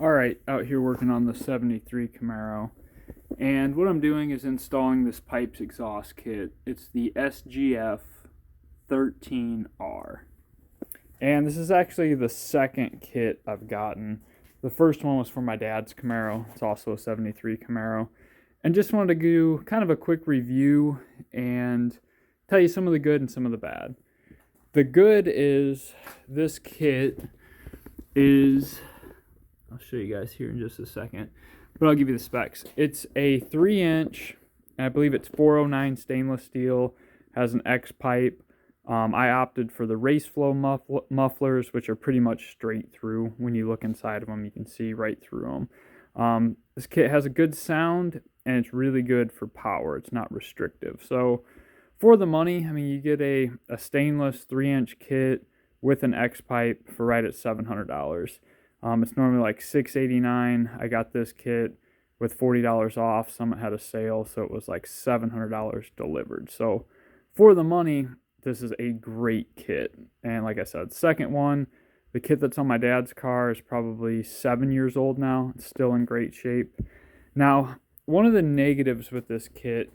Alright, out here working on the 73 Camaro. And what I'm doing is installing this pipes exhaust kit. It's the SGF 13R. And this is actually the second kit I've gotten. The first one was for my dad's Camaro. It's also a 73 Camaro. And just wanted to do kind of a quick review and tell you some of the good and some of the bad. The good is this kit is, I'll show you guys here in just a second, but I'll give you the specs. It's a 3-inch, and I believe it's 409 stainless steel, has an X pipe. I opted for the race flow mufflers, which are pretty much straight through. When you look inside of them, you can see right through them. This kit has a good sound, and it's really good for power. It's not restrictive. So for the money, I mean, you get a stainless 3-inch kit with an X pipe for right at $700. It's normally like $689. I got this kit with $40 off. Summit had a sale, so it was like $700 delivered. So for the money, this is a great kit. And like I said, second one, the kit that's on my dad's car is probably 7 years old now. It's still in great shape. Now, one of the negatives with this kit,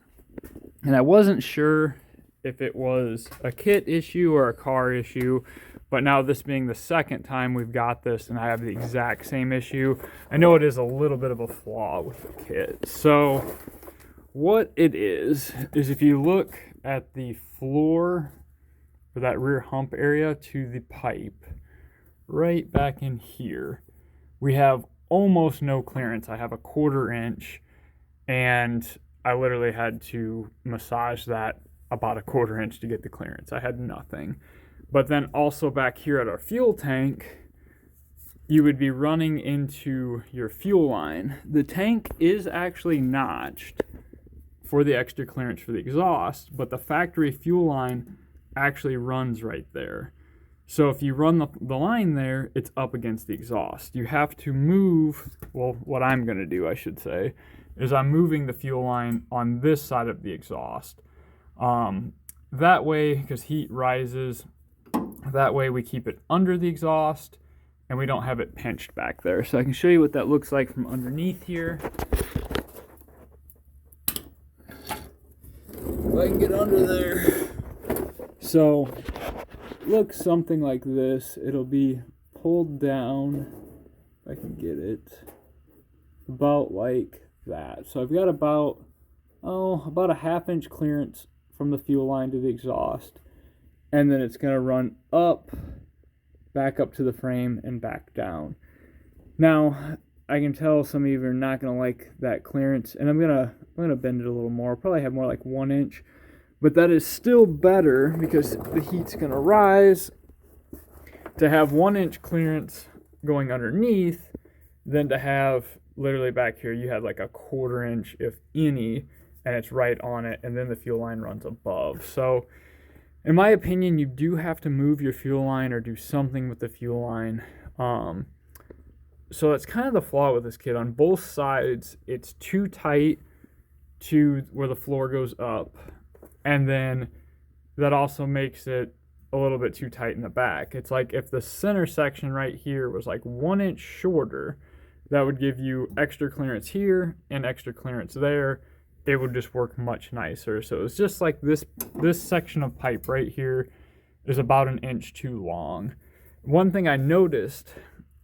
and I wasn't sure if it was a kit issue or a car issue, but now this being the second time we've got this and I have the exact same issue, I know it is a little bit of a flaw with the kit. So what it is if you look at the floor for that rear hump area to the pipe, right back in here, we have almost no clearance. I have a 1/4 inch, and I literally had to massage that about a 1/4 inch to get the clearance. I had nothing. But then also back here at our fuel tank, you would be running into your fuel line. The tank is actually notched for the extra clearance for the exhaust, but the factory fuel line actually runs right there. So if you run the line there, it's up against the exhaust. You have to move, well, what I'm going to do, I should say, is I'm moving the fuel line on this side of the exhaust. That way, because heat rises, that way we keep it under the exhaust and we don't have it pinched back there. So I can show you what that looks like from underneath here. If I can get under there. So looks something like this. It'll be pulled down, if I can get it, about like that. So I've got about a 1/2 inch clearance from the fuel line to the exhaust, and then it's going to run up, back up to the frame, and back down. Now I can tell some of you are not going to like that clearance, and I'm gonna bend it a little more. Probably have more like 1 inch, but that is still better because the heat's going to rise to have 1 inch clearance going underneath than to have literally back here you had like a 1/4 inch, if any, and it's right on it, and then the fuel line runs above. So in my opinion, you do have to move your fuel line or do something with the fuel line. So that's kind of the flaw with this kit. On both sides, it's too tight to where the floor goes up, and then that also makes it a little bit too tight in the back. It's like if the center section right here was like 1 inch shorter, that would give you extra clearance here and extra clearance there. It would just work much nicer. So it's just like this section of pipe right here is about 1 inch too long. One thing I noticed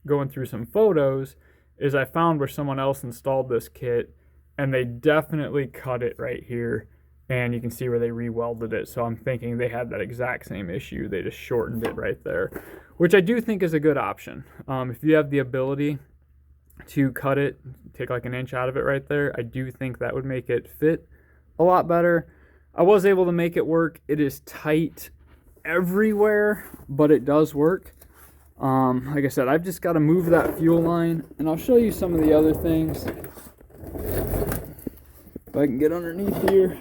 going through some photos is I found where someone else installed this kit, and they definitely cut it right here, and you can see where they re-welded it. So I'm thinking they had that exact same issue. They just shortened it right there, which I do think is a good option. If you have the ability to cut it, take like 1 inch out of it right there, I do think that would make it fit a lot better. I was able to make it work. It is tight everywhere, but it does work. Like I said, I've just got to move that fuel line, and I'll show you some of the other things. If I can get underneath here.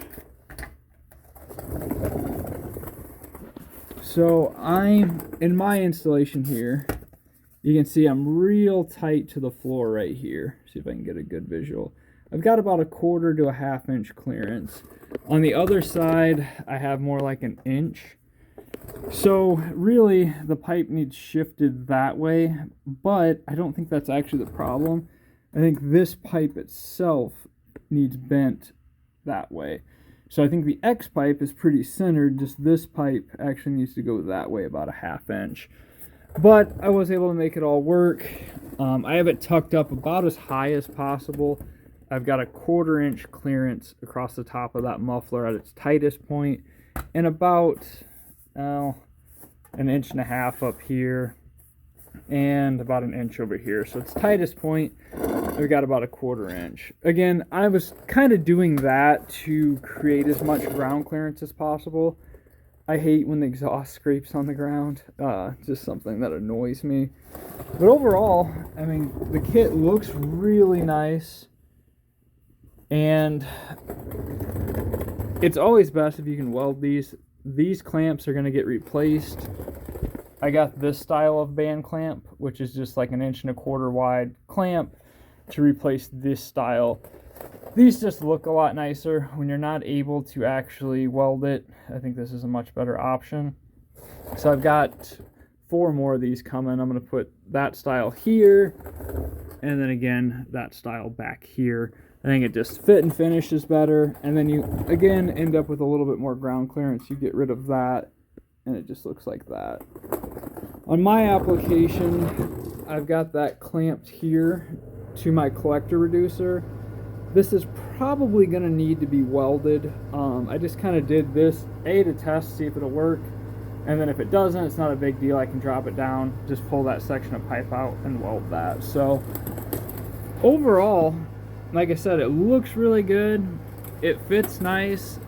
So in my installation here, you can see I'm real tight to the floor right here. See if I can get a good visual. I've got about a 1/4 to a 1/2 inch clearance. On the other side, I have more like 1 inch. So really the pipe needs shifted that way, but I don't think that's actually the problem. I think this pipe itself needs bent that way. So I think the X pipe is pretty centered, just this pipe actually needs to go that way about a 1/2 inch. But I was able to make it all work. I have it tucked up about as high as possible. I've got a 1/4 inch clearance across the top of that muffler at its tightest point, and about 1.5 inches up here, and about 1 inch over here. So its tightest point, I've got about a 1/4 inch. Again, I was kind of doing that to create as much ground clearance as possible. I hate when the exhaust scrapes on the ground. Just something that annoys me. But overall, I mean, the kit looks really nice. And it's always best if you can weld these. These clamps are going to get replaced. I got this style of band clamp, which is just like 1.25 inch wide clamp, to replace this style. These just look a lot nicer when you're not able to actually weld it. I think this is a much better option. So I've got 4 more of these coming. I'm going to put that style here, and then again that style back here. I think it just fit and finishes better, and then you again end up with a little bit more ground clearance. You get rid of that and it just looks like that. On my application, I've got that clamped here to my collector reducer. This is probably going to need to be welded. I just kind of did this to test, see if it'll work, and then if it doesn't, it's not a big deal. I can drop it down, just pull that section of pipe out and weld that. So overall, like I said, it looks really good. It fits nice.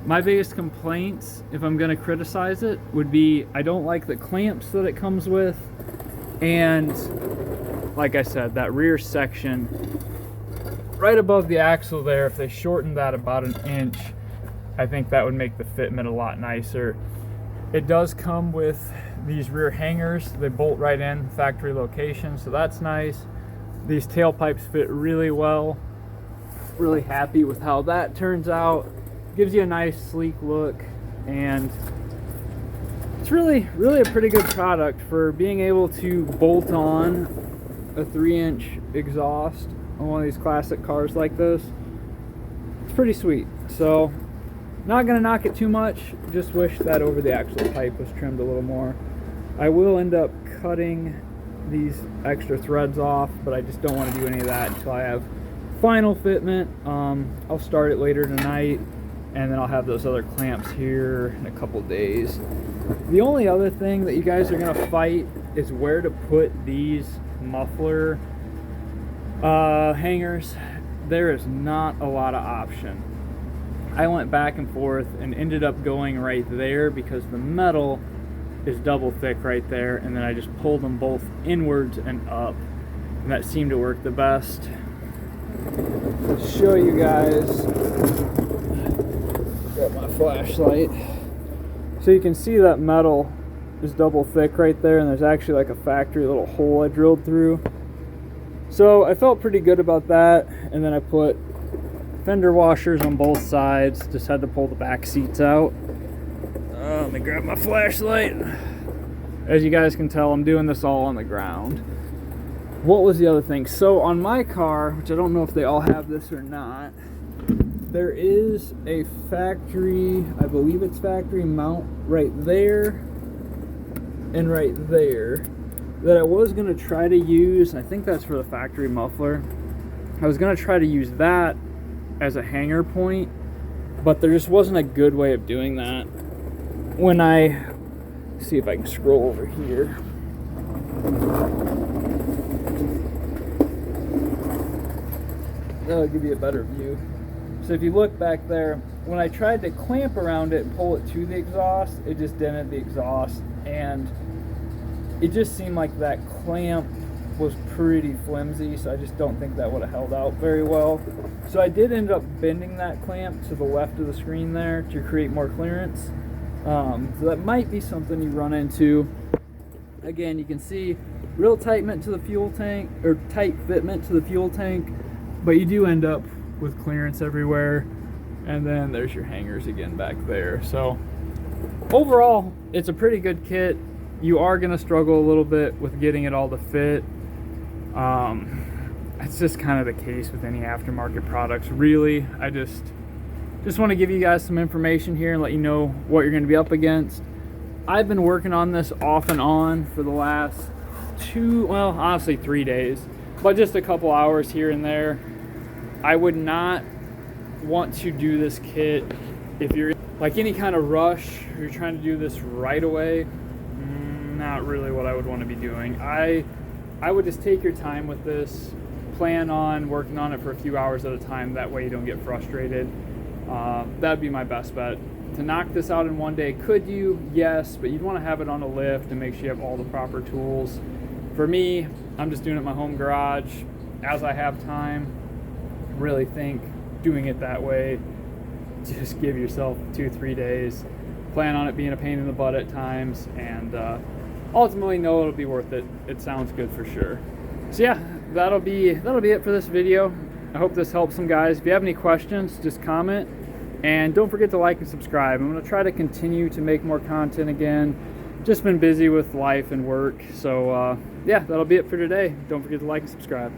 My biggest complaints, if I'm going to criticize it, would be I don't like the clamps that it comes with, and like I said, that rear section right above the axle there, if they shortened that about 1 inch, I think that would make the fitment a lot nicer. It does come with these rear hangers. They bolt right in, factory location, so that's nice. These tailpipes fit really well. Really happy with how that turns out. Gives you a nice sleek look, and it's really a pretty good product for being able to bolt on a 3-inch exhaust on one of these classic cars like this. It's pretty sweet. So not gonna knock it too much, just wish that over the axle pipe was trimmed a little more. I will end up cutting these extra threads off, but I just don't want to do any of that until I have final fitment. I'll start it later tonight, and then I'll have those other clamps here in a couple days. The only other thing that you guys are gonna fight is where to put these muffler hangers. There is not a lot of option. I went back and forth and ended up going right there because the metal is double thick right there, and then I just pulled them both inwards and up, and that seemed to work the best. Let's show you guys. Got my flashlight. So you can see that metal is double thick right there, and there's actually like a factory little hole I drilled through. So I felt pretty good about that, and then I put fender washers on both sides. Just had to pull the back seats out. Let me grab my flashlight. As you guys can tell, I'm doing this all on the ground. What was the other thing? So on my car, which I don't know if they all have this or not, there is a factory, I believe it's factory mount right there and right there that I was going to try to use. I think that's for the factory muffler. I was going to try to use that as a hanger point, but there just wasn't a good way of doing that. When I see if I can scroll over here. That'll give you a better view. So if you look back there, when I tried to clamp around it and pull it to the exhaust, it just dented the exhaust, and it just seemed like that clamp was pretty flimsy, so I just don't think that would have held out very well. So I did end up bending that clamp to the left of the screen there to create more clearance. So that might be something you run into. Again, you can see real tightment to the fuel tank, or tight fitment to the fuel tank, but you do end up with clearance everywhere. And then there's your hangers again back there. So overall, it's a pretty good kit. You are going to struggle a little bit with getting it all to fit. It's just kind of the case with any aftermarket products, really. I just want to give you guys some information here and let you know what you're going to be up against. I've been working on this off and on for the last honestly 3 days, but just a couple hours here and there. I would not want to do this kit if you're like any kind of rush, or you're trying to do this right away. Not really what I would want to be doing. I would just take your time with this, plan on working on it for a few hours at a time, that way you don't get frustrated. That'd be my best bet. To knock this out in one day, could you? Yes, but you'd want to have it on a lift and make sure you have all the proper tools. For me, I'm just doing it in my home garage as I have time. Really think doing it that way, just give yourself 2-3 days, plan on it being a pain in the butt at times, and ultimately know it'll be worth it. It sounds good for sure. So yeah, that'll be it for this video. I hope this helps some guys. If you have any questions, just comment, and don't forget to like and subscribe. I'm going to try to continue to make more content again. Just been busy with life and work, so yeah, that'll be it for today. Don't forget to like and subscribe.